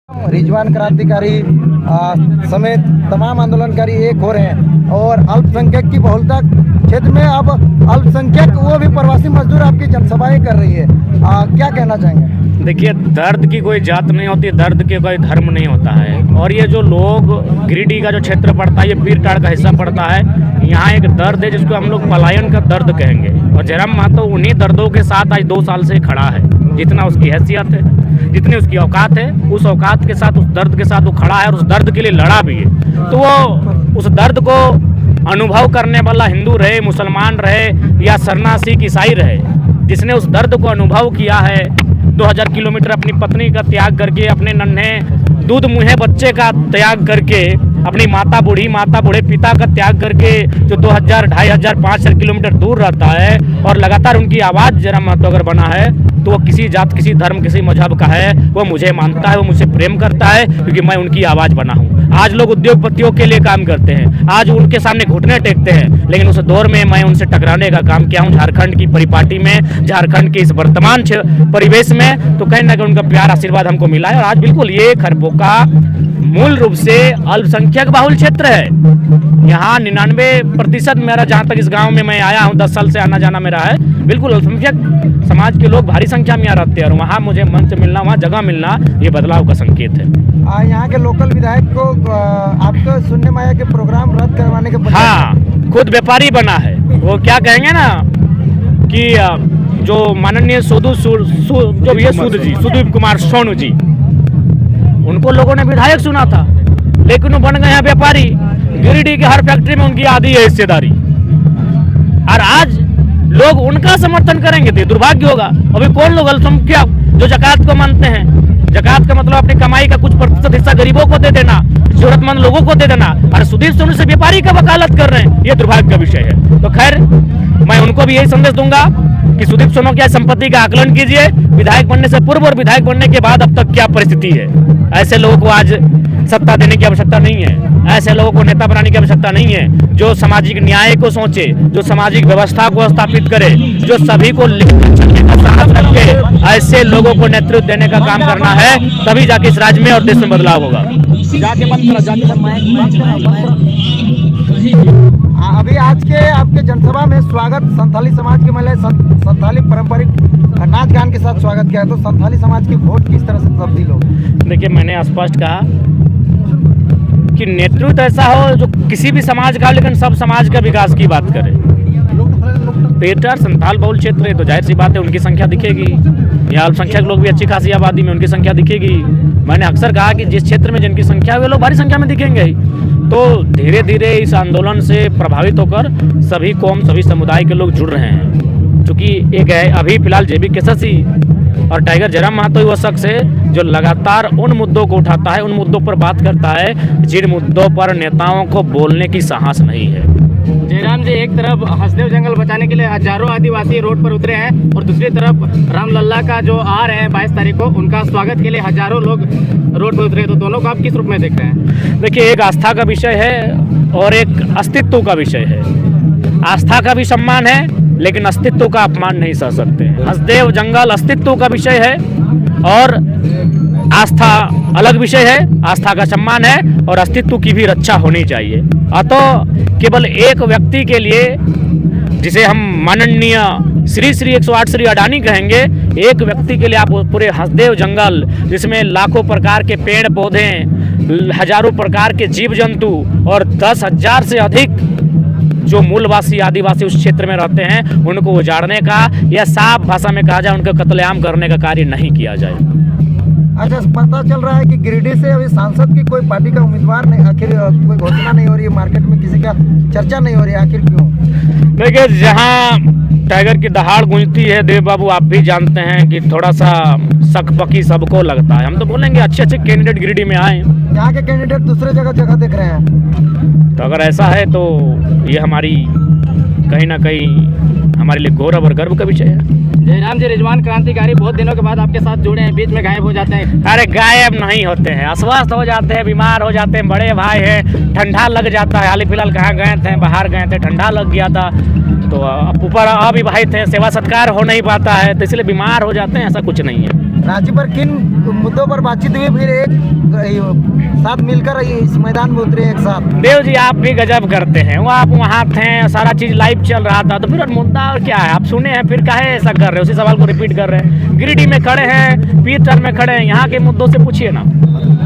रिजवान क्रांतिकारी समेत तमाम आंदोलनकारी एक हो रहे हैं और अल्पसंख्यक की बहुलता क्षेत्र में अब अल्पसंख्यक वो भी प्रवासी मजदूर आपकी जनसभाएं कर रही है। क्या कहना चाहेंगे? देखिए, दर्द की कोई जात नहीं होती, दर्द के कोई धर्म नहीं होता है। और ये जो लोग गिरिडीह का जो क्षेत्र पड़ता है, ये पीरटाड़ का हिस्सा पड़ता है। यहाँ एक दर्द है जिसको हम लोग पलायन का दर्द कहेंगे, और जयराम महतो उन्हीं दर्दों के साथ आज 2 साल से खड़ा है। जितना उसकी हैसियत है, जितनी उसकी औकात है, उस औकात के साथ, उस दर्द के साथ वो खड़ा है और उस दर्द के लिए लड़ा भी है। तो वो उस दर्द को अनुभव करने वाला हिंदू रहे, मुसलमान रहे या सरनासिक ईसाई रहे, जिसने उस दर्द को अनुभव किया है, 2000 किलोमीटर अपनी पत्नी का त्याग करके, अपने नन्हे दूध मुहे बच्चे का त्याग करके, अपनी माता बूढ़े पिता का त्याग करके, जो 2000, 2500, 5000 किलोमीटर दूर रहता है और लगातार उनकी आवाज़ जयराम महतो अगर बना है तो वो किसी जात, किसी धर्म, किसी मजहब का है, वो मुझे मानता है, वो मुझसे प्रेम करता है क्योंकि मैं उनकी आवाज़ बना हूँ। आज लोग उद्योगपतियों के लिए काम करते हैं, आज उनके सामने घुटने टेकते हैं, लेकिन उस दौर में मैं उनसे टकराने का काम किया हूँ। झारखंड की परिपाटी में, झारखंड के इस वर्तमान परिवेश में तो कहीं ना कहीं उनका प्यार आशीर्वाद हमको मिला है। और आज बिल्कुल ये खरबो का मूल रूप से अल्पसंख्यक बाहुल क्षेत्र है। यहाँ 99% मेरा, जहाँ तक इस गांव में मैं आया हूँ, 10 साल से आना जाना मेरा है, बिल्कुल अल्पसंख्यक समाज के लोग भारी संख्या में यहाँ रहते हैं। और वहाँ मुझे मंच मिलना, वहाँ जगह मिलना, ये बदलाव का संकेत है। यहाँ के लोकल विधायक को आपको सुनने में आया कि प्रोग्राम रद्द करवाने के, हाँ, खुद व्यापारी बना है। वो क्या कहेंगे ना कि जो माननीय सुदीप कुमार सोनू जी, उनको लोगों ने विधायक सुना था, लेकिन वो बन गए हैं व्यापारी। गिरिडीह के हर फैक्ट्री में उनकी आधी है हिस्सेदारी, और आज लोग उनका समर्थन करेंगे तो दुर्भाग्य होगा। अभी कौन लोग अल्पसंख्यक जो जकात को मानते हैं, जकात का मतलब अपनी कमाई का कुछ प्रतिशत हिस्सा गरीबों को दे देना, जरूरतमंद लोगों को दे देना, और सुदीप सोनू से व्यापारी का वकालत कर रहे हैं, ये दुर्भाग्य का विषय है। तो खैर, मैं उनको भी यही संदेश दूंगा कि सुदीप सोनू की संपत्ति का आकलन कीजिए, विधायक बनने से पूर्व और विधायक बनने के बाद अब तक क्या परिस्थिति है। ऐसे लोगों को आज सत्ता देने की आवश्यकता नहीं है, ऐसे लोगों को नेता बनाने की आवश्यकता नहीं है। जो सामाजिक न्याय को सोचे, जो सामाजिक व्यवस्था को स्थापित करे, जो सभी को साथ रखे, ऐसे लोगों को नेतृत्व देने का काम करना है, तभी जाके इस राज्य में और देश में बदलाव होगा। अभी आज के आपके जनसभा में स्वागत संथाली समाज की महिलाएं संथाली पारंपरिक नाच गान के साथ स्वागत किया है, तो संथाली समाज की वोट किस तरह से तब्दील हो? देखिए, मैंने स्पष्ट कहा कि नेतृत्व ऐसा हो जो किसी भी समाज का, लेकिन सब समाज का विकास की बात करे। पीरटाड़ संथाल बहुल क्षेत्र है, तो जाहिर सी बात है उनकी संख्या दिखेगी। यहाँ अल्पसंख्यक लोग भी अच्छी खासी आबादी में, उनकी संख्या दिखेगी। मैंने अक्सर कहा कि जिस क्षेत्र में जिनकी संख्या है वे लोग भारी संख्या में दिखेंगे ही। तो धीरे धीरे इस आंदोलन से प्रभावित होकर सभी कौम, सभी समुदाय के लोग जुड़ रहे हैं। चूँकि एक है अभी फिलहाल JB केससी और टाइगर जयराम महतो वो शख्स है जो लगातार उन मुद्दों को उठाता है, उन मुद्दों पर बात करता है जिन मुद्दों पर नेताओं को बोलने की साहस नहीं है। जयराम जी, एक तरफ हसदेव जंगल बचाने के लिए हजारों आदिवासी रोड पर उतरे हैं, और दूसरी तरफ रामलल्ला का जो आ रहे हैं 22 तारीख को, उनका स्वागत के लिए हजारों लोग रोड पर उतरे हैं। तो दोनों को आप किस रूप में देख रहे हैं? देखिए, एक आस्था का विषय है और एक अस्तित्व का विषय है। आस्था का भी सम्मान है, लेकिन अस्तित्व का अपमान नहीं सह सकते। हसदेव जंगल अस्तित्व का विषय है और आस्था अलग विषय है। आस्था का सम्मान है और अस्तित्व की भी रक्षा होनी चाहिए। अतः केवल एक व्यक्ति के लिए, जिसे हम माननीय श्री 108 श्री अडानी कहेंगे, एक व्यक्ति के लिए आप पूरे हसदेव जंगल, जिसमें लाखों प्रकार के पेड़ पौधे, हजारों प्रकार के जीव जंतु और 10,000 से अधिक जो मूलवासी आदिवासी उस क्षेत्र में रहते हैं, उनको उजाड़ने का या साफ भाषा में कहा जाए उनका कत्लेआम करने का कार्य नहीं किया जाए। अच्छा, पता चल रहा है कि गिरिडीह से अभी सांसद की कोई पार्टी का उम्मीदवार नहीं, आखिर कोई घोषणा नहीं हो रही है, मार्केट में किसी का चर्चा नहीं हो रही है, आखिर क्यों? देखिए, जहाँ टाइगर की दहाड़ गूंजती है, देव बाबू आप भी जानते हैं कि थोड़ा सा सकपकी सबको लगता है। हम तो बोलेंगे अच्छे कैंडिडेट गिरिडीह में आए, यहाँ के कैंडिडेट दूसरे जगह देख रहे हैं। तो अगर ऐसा है तो ये हमारी कहीं ना कहीं हमारे लिए गौरव और गर्व का विषय है। जयराम जी, रिजवान क्रांतिकारी बहुत दिनों के बाद आपके साथ जुड़े हैं, बीच में गायब हो जाते हैं। अरे गायब नहीं होते हैं, अस्वस्थ हो जाते हैं, बीमार हो जाते हैं, बड़े भाई हैं, ठंडा लग जाता है। हाल ही फिलहाल कहाँ गए थे, बाहर गए थे, ठंडा लग गया था, तो अब ऊपर अविवाहित है, सेवा सत्कार हो नहीं पाता है, तो इसलिए बीमार हो जाते हैं, ऐसा कुछ नहीं है। रांची पर किन मुद्दों पर बातचीत हुई, फिर एक साथ मिलकर इस मैदान में उतरे एक साथ? देव जी आप भी गजब करते हैं, वो आप वहाँ थे, सारा चीज लाइव चल रहा था, तो फिर मुद्दा और क्या है, आप सुने हैं, फिर काहे ऐसा कर रहे हैं, उसी सवाल को रिपीट कर रहे हैं। गिरिडीह में खड़े हैं, पीरटाल में खड़े हैं, यहाँ के मुद्दों से पूछिए ना।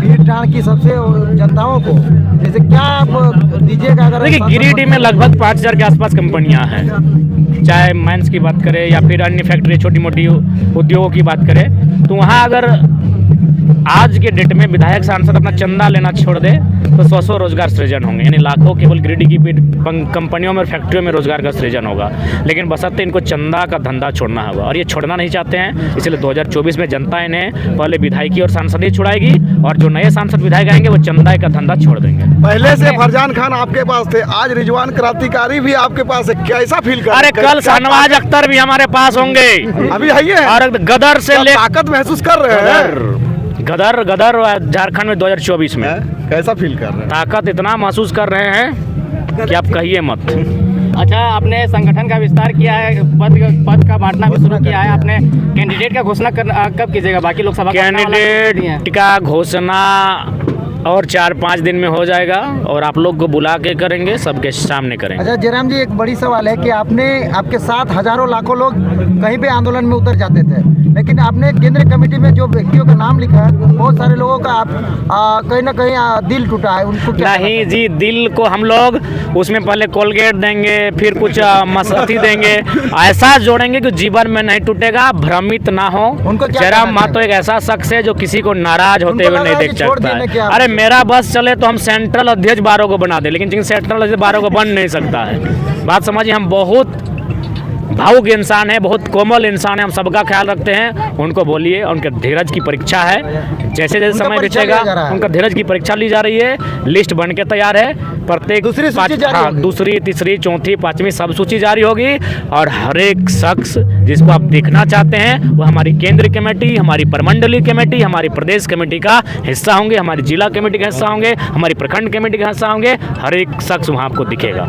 पीरटाल की सबसे जनताओं को जैसे क्या आप दीजिएगा? अगर देखिए गिरिडीह में लगभग 5000 के आसपास कंपनियां हैं, चाहे माइंस की बात करें या फिर अन्य फैक्ट्री छोटी मोटी उद्योगों की बात करें, तो वहाँ अगर आज के डेट में विधायक सांसद अपना चंदा लेना छोड़ दे तो 100 रोजगार सृजन होंगे, यानी लाखों केवल गिरिडीह की कंपनियों में और फैक्ट्रियों में रोजगार का सृजन होगा। लेकिन बशर्ते इनको चंदा का धंधा छोड़ना होगा, और ये छोड़ना नहीं चाहते हैं, इसलिए 2024 में जनता इन्हें पहले विधायकी और सांसद ही छुड़ाएगी, और जो नए सांसद विधायक आएंगे वो चंदा का धंधा छोड़ देंगे। पहले से फरजान खान आपके पास थे, आज रिजवान क्रांतिकारी भी आपके पास है, कैसा फील कर? अरे कल शाहनवाज अख्तर भी हमारे पास होंगे, अभी है और गदर से ले ताकत महसूस कर रहे हैं? गदर झारखंड में 2024 में कैसा फील कर रहे हैं? ताकत इतना महसूस कर रहे हैं कि आप कहिए मत। अच्छा, आपने संगठन का विस्तार किया है, पद का बांटना भी शुरू किया है, आपने कैंडिडेट का घोषणा कब कीजिएगा? बाकी लोकसभा कैंडिडेट का घोषणा और 4-5 दिन में हो जाएगा, और आप लोग को बुला के करेंगे, सबके सामने करेंगे। अच्छा जयराम जी, एक बड़ी सवाल है कि आपके साथ हजारों लाखों लोग कहीं पे आंदोलन में उतर जाते थे, लेकिन आपने केंद्रीय कमेटी में जो व्यक्तियों का नाम लिखा है, बहुत सारे लोगों का कहीं ना कहीं दिल टूटा है, उनको क्या? नहीं जी, दिल को हम लोग उसमें पहले कोलगेट देंगे, फिर कुछ मसाती देंगे, ऐसा जोड़ेंगे कि जीवन में नहीं टूटेगा, भ्रमित ना हो। उनको क्या जयराम महतो एक ऐसा शख्स है जो किसी को नाराज होते हुए नहीं देख सकता है। अरे मेरा बस चले तो हम सेंट्रल अध्यक्ष बारों को बना दे, लेकिन सेंट्रल अध्यक्ष बारों को बन नहीं सकता है। बात समझिए, हम बहुत भावुक इंसान है, बहुत कोमल इंसान है, हम सबका ख्याल रखते हैं। उनको बोलिए, उनके धीरज की परीक्षा है, जैसे जैसे समय बीतेगा उनका धीरज की परीक्षा ली जा रही है, लिस्ट बन के तैयार है, प्रत्येक दूसरी तीसरी चौथी पांचवी सब सूची जारी होगी, और हर एक शख्स जिसको आप देखना चाहते हैं वो हमारी केंद्रीय कमेटी, हमारी प्रमंडलीय कमेटी, हमारी प्रदेश कमेटी का हिस्सा होंगे, हमारी जिला कमेटी का हिस्सा होंगे, हमारी प्रखंड कमेटी का हिस्सा होंगे, हर एक शख्स वहाँ आपको दिखेगा।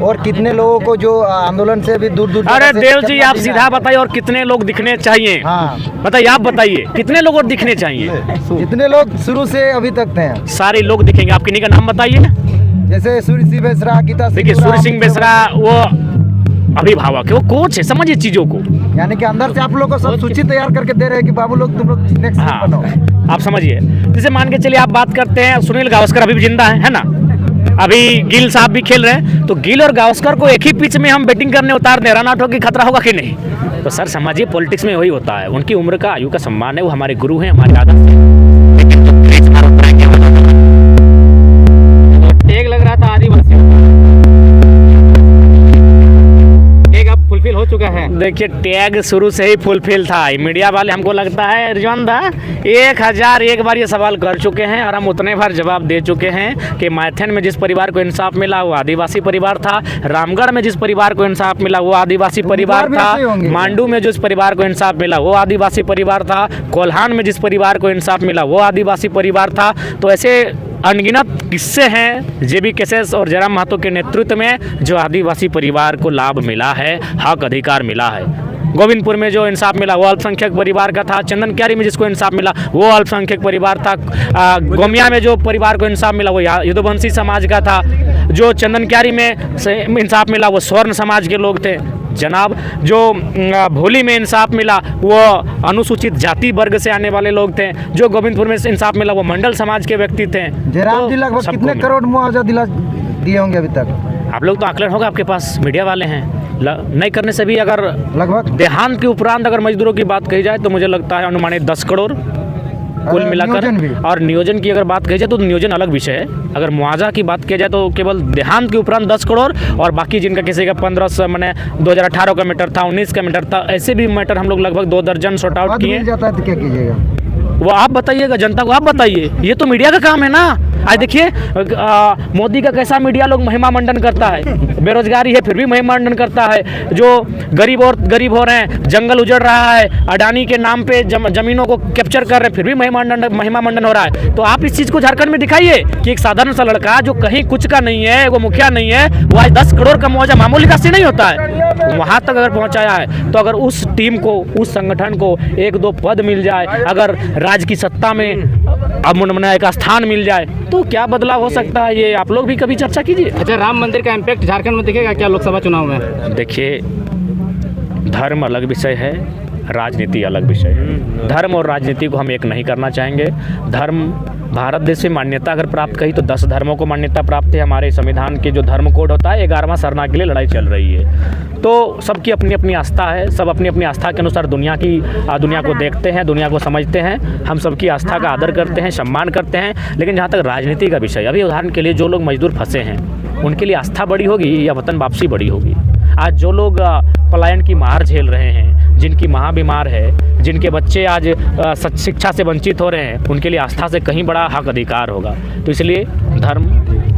और कितने लोगों को जो आंदोलन से भी दूर अरे देव जी आप सीधा बताइए, और कितने लोग दिखने चाहिए? हाँ बताइए, आप बताइए कितने लोग और दिखने चाहिए? जितने लोग शुरू से अभी तक थे सारे लोग दिखेंगे। आप किन्हीं का नाम बताइए। जैसे सूर्य सिंह बेसरा, गीता सिंह, देखिए सूर्य सिंह बेसरा वो अभिभावक है, वो कोच है, समझिए चीजों को, यानी कि अंदर से आप लोग को सब सूची तैयार करके दे रहे हैं कि बाबू लोग तुम लोग नेक्स्ट हाँ बनो। आप समझिए। जैसे मान के चलिए आप बात करते हैं, सुनील गावस्कर अभी भी जिंदा है ना, अभी गिल साहब भी खेल रहे हैं, तो गिल और गावस्कर को एक ही पिच में हम बैटिंग करने उतार दे, रन आउट हो की खतरा होगा कि नहीं? तो सर समझिए, पॉलिटिक्स में वही होता है, उनकी उम्र का आयु का सम्मान है, वो हमारे गुरु हैं, हमारे आदर्श हैं, लेकिन तो एक लग रहा था आदिवासी एक अब फुलफिल हो चुका है। देखिए टैग शुरू से ही फुलफिल था, मीडिया वाले हमको लगता है रिजवान दा 1001 बार ये सवाल कर चुके हैं, और हम उतने बार जवाब दे चुके हैं कि मैथन में जिस परिवार को इंसाफ मिला वो आदिवासी परिवार था, रामगढ़ में जिस परिवार को इंसाफ मिला वो आदिवासी परिवार था, मांडू में जिस परिवार को इंसाफ मिला वो आदिवासी परिवार था, कोल्हान में जिस परिवार को इंसाफ मिला वो आदिवासी परिवार था। तो ऐसे अनगिनत किस्से हैं जेबी केसेस और जयराम महतो के नेतृत्व में जो आदिवासी परिवार को लाभ मिला है, हक अधिकार मिला है। गोविंदपुर में जो इंसाफ मिला वो अल्पसंख्यक परिवार का था, चंदन क्यारी में जिसको इंसाफ मिला वो अल्पसंख्यक परिवार था, गोमिया में जो परिवार को इंसाफ मिला वो यदुवंशी समाज का था, जो चंदन क्यारी में इंसाफ मिला वो स्वर्ण समाज के लोग थे जनाब, जो भोली में इंसाफ मिला वो अनुसूचित जाति वर्ग से आने वाले लोग थे, जो गोविंदपुर में इंसाफ मिला वो मंडल समाज के व्यक्ति थे। जयराम जी लगभग कितने करोड़ मुआवजा दिए होंगे अभी तक? आप लोग तो आकलन होगा, आपके पास मीडिया वाले हैं, नहीं करने से भी अगर लगभग देहांत के उपरांत अगर मजदूरों की बात कही जाए तो मुझे लगता है अनुमानित 10 करोड़ कुल मिलाकर। और नियोजन की अगर बात कही जाए तो नियोजन अलग विषय है, अगर मुआवजा की बात की जाए तो केवल देहांत के उपरांत 10 करोड़, और बाकी जिनका किसी का 1500 मैंने 2018 का मीटर था, 19 का मीटर था, ऐसे भी मैटर हम लोग लगभग 2 दर्जन सॉर्ट आउट किए। जाता है तो क्या कीजिएगा? वो आप बताइएगा, जनता को आप बताइए, ये तो मीडिया का काम है ना। आज देखिए मोदी का कैसा मीडिया लोग महिमा मंडन करता है, बेरोजगारी है फिर भी महिमा मंडन करता है, जो गरीब हो रहे हैं, जंगल उजड़ रहा है, अडानी के नाम पे जमीनों को कैप्चर कर रहे हैं, फिर भी महिमा मंडन हो रहा है। तो आप इस चीज़ को झारखंड में दिखाइए कि एक साधारण सा लड़का जो कहीं कुछ का नहीं है, वो मुखिया नहीं है, वो आज 10 करोड़ का मुआवजा मामूली राशि नहीं होता है, वहाँ तक अगर पहुँचाया है। तो अगर उस टीम को, उस संगठन को 1-2 पद मिल जाए, अगर राज्य की सत्ता में एक स्थान मिल जाए, तो क्या बदलाव हो सकता है, ये आप लोग भी कभी चर्चा कीजिए। अच्छा, राम मंदिर का इम्पैक्ट झारखंड में दिखेगा क्या लोकसभा चुनाव में? देखिए, धर्म अलग विषय है, राजनीति अलग विषय है। धर्म और राजनीति को हम एक नहीं करना चाहेंगे। धर्म भारत देश में मान्यता अगर प्राप्त कही तो 10 धर्मों को मान्यता प्राप्त है। हमारे संविधान के जो धर्म कोड होता है, 11वां सरना के लिए लड़ाई चल रही है। तो सबकी अपनी अपनी आस्था है, सब अपनी अपनी आस्था के अनुसार दुनिया को देखते हैं, दुनिया को समझते हैं। हम सबकी आस्था का आदर करते हैं, सम्मान करते हैं। लेकिन जहाँ तक राजनीति का विषय, अभी उदाहरण के लिए जो लोग मजदूर फंसे हैं, उनके लिए आस्था बड़ी होगी या वतन वापसी बड़ी होगी? आज जो लोग पलायन की मार झेल रहे हैं, जिनकी माँ बीमार है, जिनके बच्चे आज शिक्षा से वंचित हो रहे हैं, उनके लिए आस्था से कहीं बड़ा हक अधिकार होगा। तो इसलिए धर्म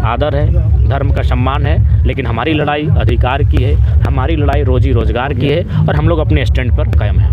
आदर है, धर्म का सम्मान है, लेकिन हमारी लड़ाई अधिकार की है, हमारी लड़ाई रोजी रोजगार की है, और हम लोग अपने स्टैंड पर कायम हैं।